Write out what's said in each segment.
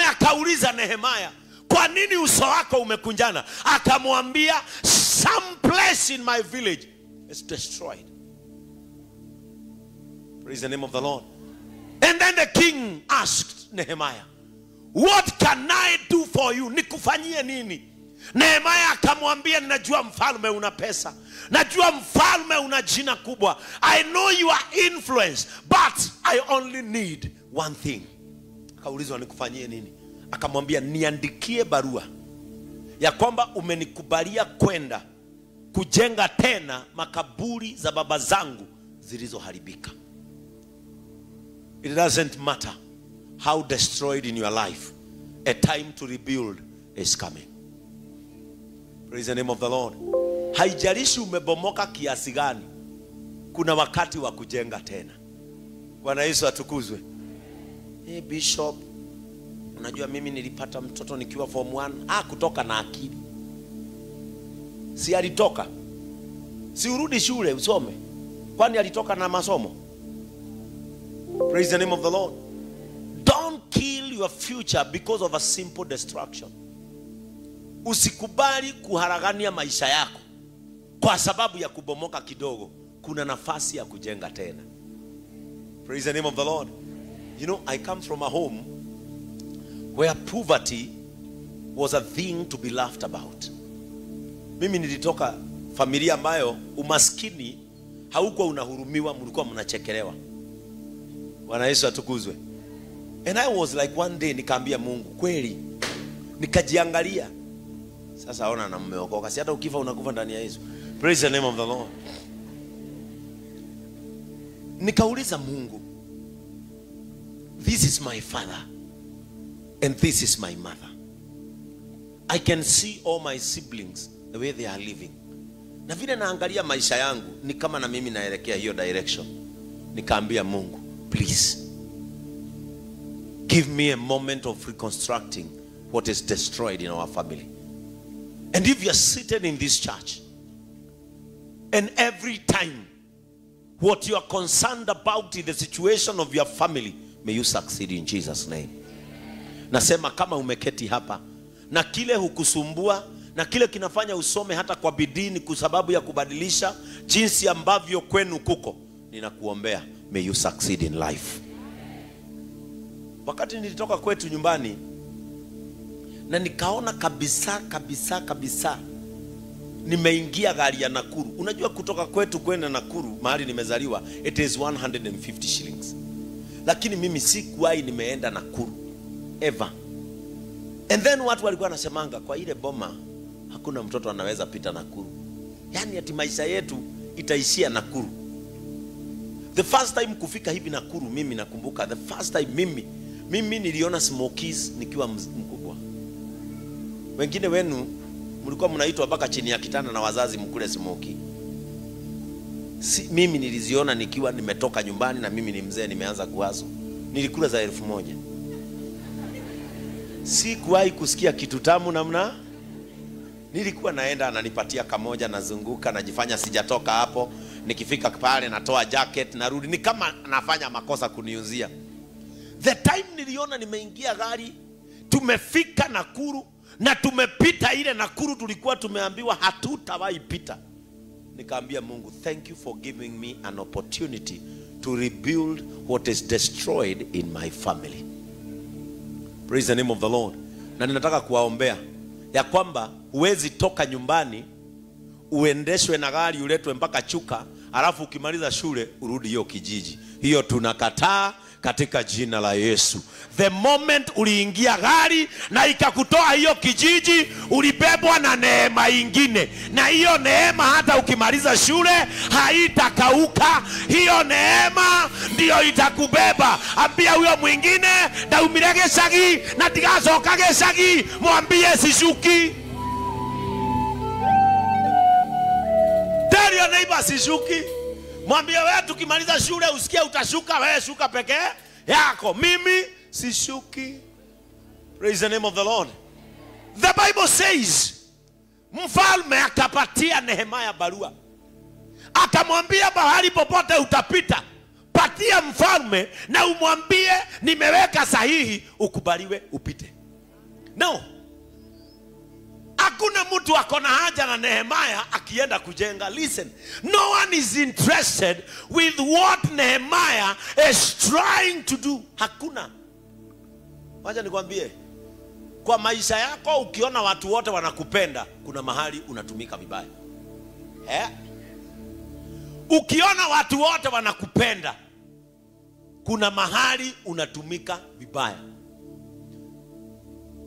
Mfalme akauliza Nehemia, kwa nini uso wako umekunjana? Akamwambia, some place in my village is destroyed. Praise the name of the Lord. And then the king asked Nehemia, what can I do for you? Nikufanyie nini? Nehemia akamwambia, najua mfalme una pesa, najua mfalme una jina kubwa, I know you are influence, but I only need one thing. Akaulizwa nikufanyie nini? Akamwambia, niandikie barua ya kwamba umenikubalia kwenda kujenga tena makaburi za baba zangu zilizoharibika. It doesn't matter how destroyed in your life, a time to rebuild is coming. Praise the name of the Lord. Haijalishi umebomoka kiasi gani, kuna wakati wa kujenga tena. Bwana Yesu atukuzwe. Bishop, unajua mimi nilipata mtoto nikiwa form 1. Kutoka na akili. Si alitoka? Si urudi shule usome? Kwani alitoka na masomo? Praise the name of the Lord. Don't kill your future because of a simple destruction. Usikubali kuharagania maisha yako kwa sababu ya kubomoka kidogo. Kuna nafasi ya kujenga tena. Praise the name of the Lord. You know, I come from a home where poverty was a thing to be laughed about. Mimi nilitoka familia ambayo umaskini haukuwa unahurumiwa, mlikuwa mnachekelewa. Bwana Yesu atukuzwe. And I was like, one day nikaambia Mungu, kweli? Nikajiangalia. Sasa ona na mmeokoka. Si hata ukifa unakufa ndani ya Yesu. Praise the name of the Lord. Nikauliza Mungu, this is my father and this is my mother. I can see all my siblings the way they are living. Na vile naangalia maisha yangu ni kama na mimi naelekea hiyo direction. Nikaambia Mungu, please give me a moment of reconstructing what is destroyed in our family. And if you are seated in this church and every time what you are concerned about is the situation of your family, may you succeed in Jesus' name. Nasema kama umeketi hapa na kile hukusumbua na kile kinafanya usome hata kwa bidii ni kwa sababu ya kubadilisha jinsi ambavyo kwenu kuko, ninakuombea, may you succeed in life. Wakati nilitoka kwetu nyumbani na nikaona kabisa nimeingia gari ya Nakuru. Unajua kutoka kwetu kwenda Nakuru mahali nimezaliwa, it is 150 shillings. Lakini mimi sikuwahi nimeenda Nakuru ever. And then watu walikuwa wanasemanga, kwa ile boma hakuna mtoto anaweza pita Nakuru. Yani ati maisha yetu itaishia Nakuru. The first time kufika hivi Nakuru, mimi nakumbuka the first time mimi niliona smokies nikiwa mkubwa. Wengine wenu mlikuwa mnaitwa mpaka chini ya kitanda na wazazi mkule smoki. Mimi niliziona nikiwa nimetoka nyumbani na mimi ni mzee, nimeanza kuwazo. Nilikula za 1000. Sikuwahi kusikia kitu tamu namna. Nilikuwa naenda ananipatia kamoja, nazunguka, najifanya sijatoka hapo. Nikifika pale natoa jacket, narudi, ni kama nafanya makosa kuniuzia. The time niliona nimeingia gari, tumefika Nakuru na tumepita ile Nakuru tulikuwa tumeambiwa hatutawahi pita. Nikaambia Mungu, thank you for giving me an opportunity to rebuild what is destroyed in my family. Praise the name of the Lord. Na ninataka kuwaombea ya kwamba huwezi toka nyumbani uendeshwe na gari uletwe mpaka Chuka, alafu ukimaliza shule urudi hiyo kijiji. Hiyo tunakataa katika jina la Yesu. The moment uliingia gari na ikakutoa hiyo kijiji, ulibebwa na neema ingine. Na hiyo neema hata ukimaliza shule haitakauka. Hiyo neema ndio itakubeba. Ambia huyo mwingine, daumirege sagi na tigasoka sagi, mwambie sishuki. Tell your neighbor sishuki. Mwambie wewe tukimaliza shule usikie utashuka, wewe shuka peke yako, mimi sishuki. Praise the name of the Lord. The Bible says, mfalme akapatia Nehemia barua. Akamwambia bahali popote utapita, patia mfalme na umwambie nimeweka sahihi, ukubaliwe upite. No. Hakuna mtu akona haja na Nehemiah akienda kujenga. Listen, no one is interested with what Nehemiah is trying to do. Hakuna. Wacha nikwambie, kwa maisha yako ukiona watu wote wanakupenda, kuna mahali unatumika vibaya. Ukiona watu wote wanakupenda, kuna mahali unatumika vibaya.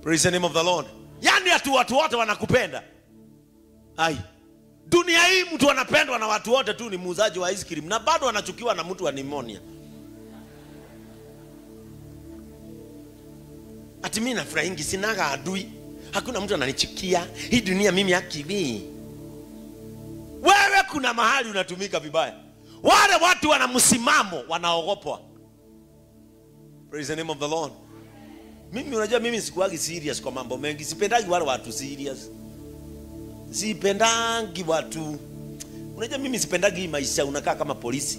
Praise the name of the Lord. Yani watu wote wanakupenda. Ai. Dunia hii mtu anapendwa na watu wote tu ni muuzaji wa ice cream, na bado anachukiwa na mtu wa pneumonia. Ati mimi nafurahi sinaga adui. Hakuna mtu ananichukia. Hii dunia mimi hakivi. Wewe kuna mahali unatumika vibaya. Wale watu wana msimamo wanaogopwa. Praise the name of the Lord. Mimi unajua mimi sikuagi serious kwa mambo mengi. Sipendagi wale watu serious. Sipendangi watu. Unajua mimi sipendagi maisha unakaa kama polisi.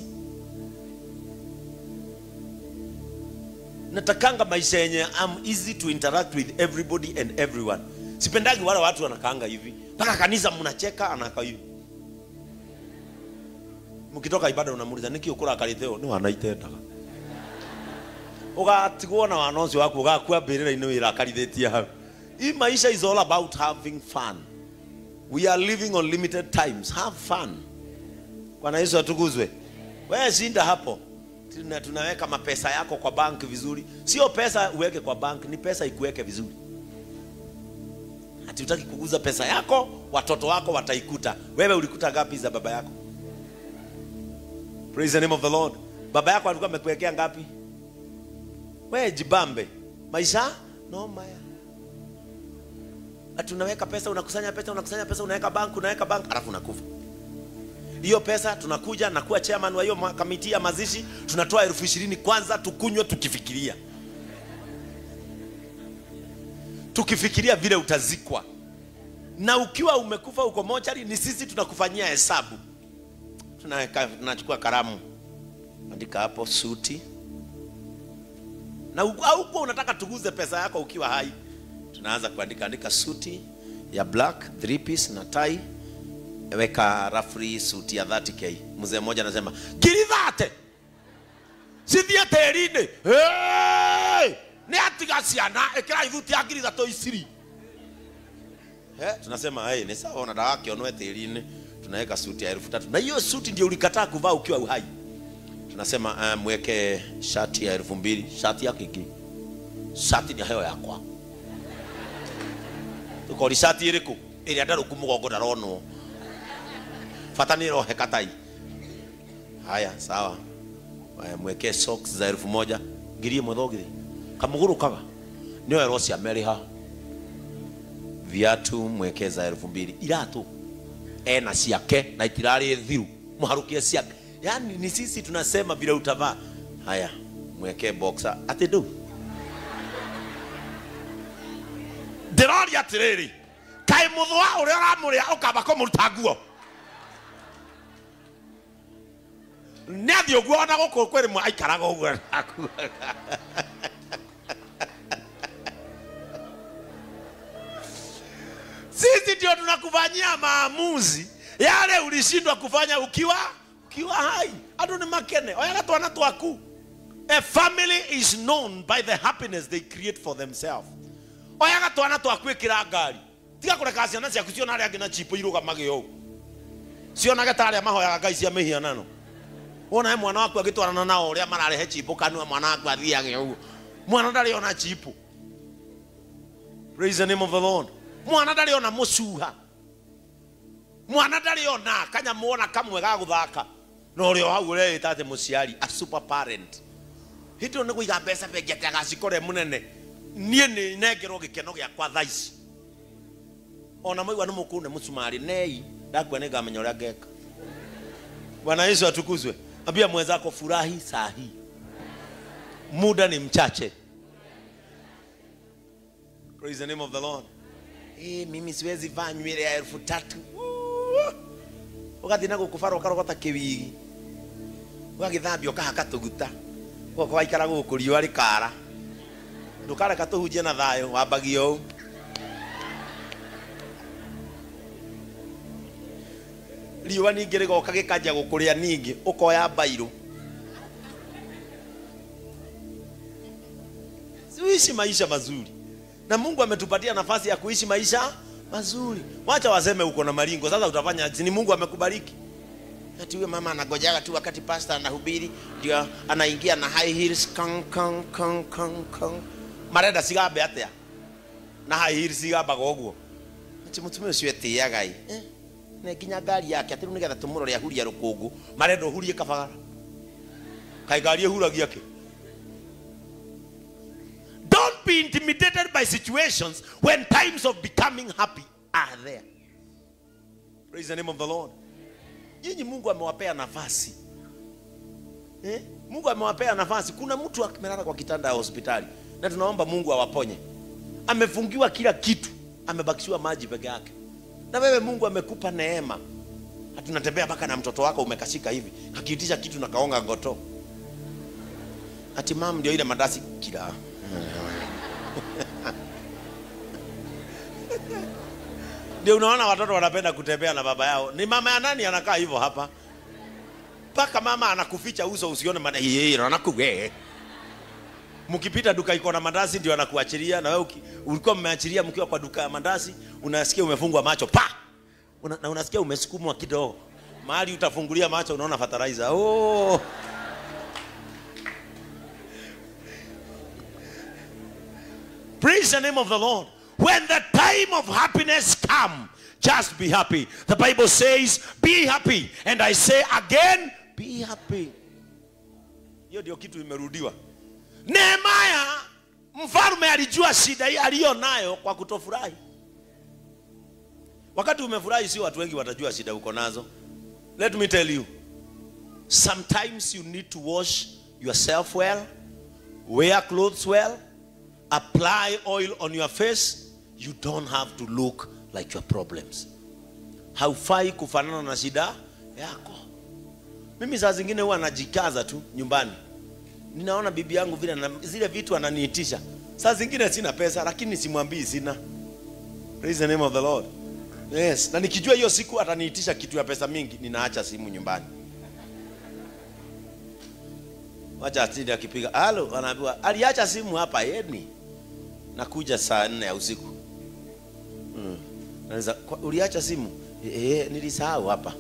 Natakanga maisha yenye I'm easy to interact with everybody and everyone. Sipendagi wale watu wanakaanga hivi. Mpaka kanisa mnacheka anakaa hivi. Mkitoka ibada unamuuliza niki ukora kalitheo no anaitendaga. Ugatigwo na wanonzi wako ugakua berera ino ira kalithetia hau. Hii maisha is all about having fun. We are living on limited times. Have fun. Bwana Yesu atukuzwe. Wewe shinda hapo. Tunaweka mapesa yako kwa bank vizuri. Sio pesa uweke kwa bank, ni pesa ikuweke vizuri. Ati utaki kuguza pesa yako, watoto wako wataikuta. Wewe ulikuta ngapi za baba yako? Praise the name of the Lord. Baba yako alikuwa amekuwekea ngapi? Wewe jibambe. Maisha no maya. Ati unaweka pesa, unakusanya pesa, unaweka bank, alafu unakufa. Hiyo pesa tunakuja na kuwa chairman wa hiyo kamiti ya mazishi, tunatoa 20,000 kwanza tukunywe tukifikiria. Tukifikiria vile utazikwa. Na ukiwa umekufa uko mochari, ni sisi tunakufanyia hesabu. Tunachukua karamu. Andika hapo suti. Na huko unataka tuguze pesa yako ukiwa hai. Tunaanza andika suti ya black 3 piece na tie. Weka roughly suti ya 30k. Mzee mmoja anasema, "Girithate." Sithia terine. Hey! Ni atigasiana ekira ithuti ya girithato isiri. Tunasema, "Hey, ni sawa unataka kionwe terine." Tunaweka suti ya 3,000. Na hiyo suti ndio ulikataa kuvaa ukiwa uhai. Tunasema, "Mweke shati ya 2,000." Shati yake hiki. Shati ni hayo yakwa. Tuko ni shati iriku. Ili anda rukumugongo ndarono. Fataniro hekatai. Haya, sawa. Mweke socks za 1,000. Ngirie muthogithi. Kamuguru kaga. Niyo erosi Ameriha. Viatu mweke za 2,000. Iratu. Ena siake na itirari thiru. Muharukie siake. Yani ni sisi tunasema vile utavaa. Haya, mweke boxer. Ate do. Derari atiriri. Kai muthwa uri aramuria ukaba ko mutaguo. Nathi ogwo na gukũ kweri mwa aikaraga ogwo. Sisi ndio tunakufanyia maamuzi yale ulishindwa kufanya ukiwa hai. Ado ni makene. Oyaga twana twaku. A family is known by the happiness they create for themselves. Oyaga twana twaku ikira ngari. Tiga kureka ciana ciaku ciona aria ngina chipo iruga magio. Ciona gataria mahoyaga ngai cia mihianano. Ona mwana wako agitwarana nao uria mararehe chipo kanua mwana wako athiage uguo. Mwana ndari ona chipo. Praise the name of the Lord. Mwana ndari ona mucuha. Mwana ndari ona kanya muona kamwe ga guthaka. No rio hau ure itate muciari a super parent. Hito ni kuiga mbeca bengi ataga cikore munene. Nie ni nengerwo gikeno gya kwa thaici. Ona maigwa numukune mucumari nei ndakwa ni ngamenya uria ngeka. Bwana Yesu atukuzwe. Ambia mwenzako furahi saa hii. Muda ni mchache. Praise the name of the Lord. Mimi siwezi vaa nywele ya 3,000. Ugathi na gukufara ukarogota kiwigi. Wagithambio kahaka tuguta. Goko waikara guku riũa rĩkara. Ndukareka tuhunjie na thayũ wambagio ũũ. Riũa ningĩ rĩgoka gĩkanjia gũkũrĩa ningĩ ũkoya mbairũ. Uishi maisha mazuri. Na Mungu ametupatia nafasi ya kuishi maisha mazuri. Wacha waseme uko na maringo. Sasa utafanya ni Mungu amekubariki. Ati huyo mama anagojaga tu wakati pastor anahubiri ndio anaingia na high heels kang. Marenda sigabe atia. Na high heels sigaba goguo. Ati mutumia ucio etiaga na nginya ngari yake ati nigetha tumurore ahuria rukungu. Marenda uhurie kabagara. Kai ngari ehuragia ki. Don't be intimidated by situations when times of becoming happy are there. Praise the name of the Lord. Yeye Mungu amewapea nafasi. Mungu amewapea nafasi. Kuna mtu amelala kwa kitanda ya hospitali na tunaomba Mungu awaponye. Amefungiwa kila kitu, amebakishiwa maji peke yake. Na wewe Mungu amekupa neema. Hatunatembea mpaka na mtoto wako umekashika hivi, akiitisha kitu na kaonga ngoto. Ati mama ndio ile mandasi kila. Ndio unaona watoto wanapenda kutembea na baba yao. Ni mama ya nani anakaa hivyo hapa? Paka mama anakuficha uso usione maana yeye anakuwe. Mkipita duka iko na mandazi ndio anakuachilia na wewe ulikuwa mmeachilia mkiwa kwa duka ya mandazi unasikia umefungwa macho pa. Na unasikia umesukumwa kidogo. Mahali utafungulia macho unaona fertilizer. Oh. Praise the name of the Lord. When the time of happiness come, just be happy. The Bible says, be happy. And I say again, be happy. Hiyo ndio kitu imerudiwa. Nehemia mfalme alijua shida hii aliyonayo kwa kutofurahi. Wakati umefurahi si watu wengi watajua shida uko nazo. Let me tell you. Sometimes you need to wash yourself well, wear clothes well, apply oil on your face. You don't have to look like your problems. Haufai kufanana na shida yako. Mimi saa zingine huwa najikaza tu nyumbani. Ninaona bibi yangu vile zile vitu ananiitisha. Saa zingine sina pesa lakini simwambii sina. Praise the name of the Lord. Yes, na nikijua hiyo siku ataniitisha kitu ya pesa mingi, ninaacha simu nyumbani. Wacha atidi akipiga, "Halo," anaambiwa, "Aliacha simu hapa yeni." Nakuja saa 4 ya usiku. Anaweza, "Uliacha simu?" Nilisahau hapa.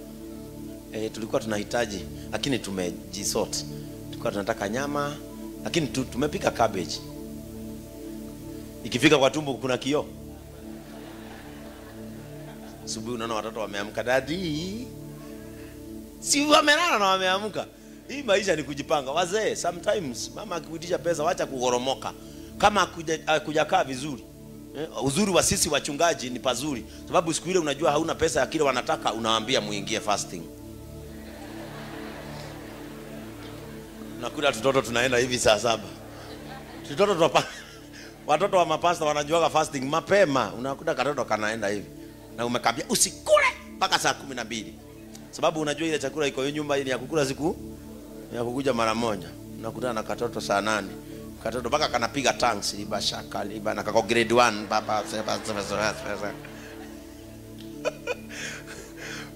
Tulikuwa tunahitaji lakini tumejisort. Tulikuwa tunataka nyama lakini tumepika cabbage. Ikifika kwa tumbo kuna kioo. Asubuhi unaona watoto wameamka, "Daddy." Si wamelala na wameamka. Hii maisha ni kujipanga. Wazee, sometimes mama akikuitisha pesa wacha kugoromoka. Kama kujakaa vizuri. Uzuri wa sisi wachungaji ni pazuri. Sababu siku ile unajua hauna pesa ya kile wanataka, unawaambia muingie fasting. Nakuta watoto tunaenda hivi saa 7. Watoto wa mapasta wanajuaga fasting mapema. Unakuta katoto kanaenda hivi. Na umekambia usikule mpaka saa 12. Sababu unajua ile chakula iko nyumba ile ya kukula siku ya kukuja mara moja. Unakutana na katoto saa 8. Katoto mpaka kanapiga tanks liba shaka liba na kako grade 1 baba.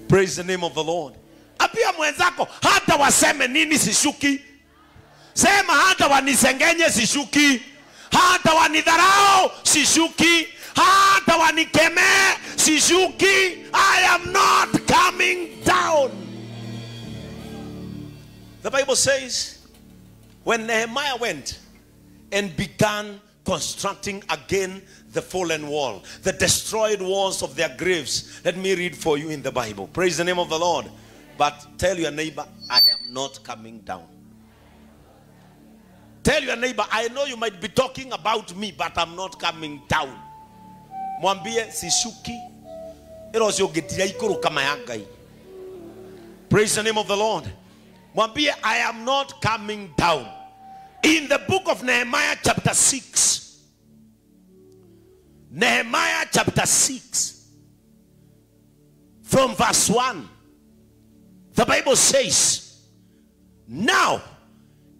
Praise the name of the Lord. Apia mwenzako hata waseme nini sishuki. Sema hata wanisengenye sishuki. Hata wanidharau sishuki. Hata wanikeme sishuki. I am not coming down. The Bible says when Nehemiah went and began constructing again the fallen wall, the destroyed walls of their graves. Let me read for you in the Bible. Praise the name of the Lord. But tell your neighbor, I am not coming down. Tell your neighbor, I know you might be talking about me, but I'm not coming down. Mwambie sishuki. Ero sio getira ikuru kama ya Ngai. Praise the name of the Lord. Mwambie I am not coming down. In the book of Nehemiah chapter 6. Nehemiah chapter 6. From verse 1. The Bible says, Now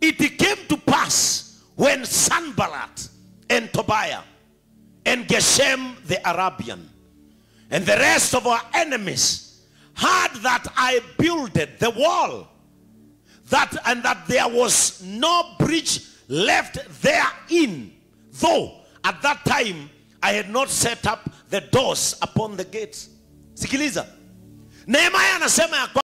it came to pass when Sanballat and Tobiah and Geshem the Arabian and the rest of our enemies heard that I builded the wall, and that there was no breach left therein, though at that time I had not set up the doors upon the gates. Sikiliza, Nehemiah anasema ya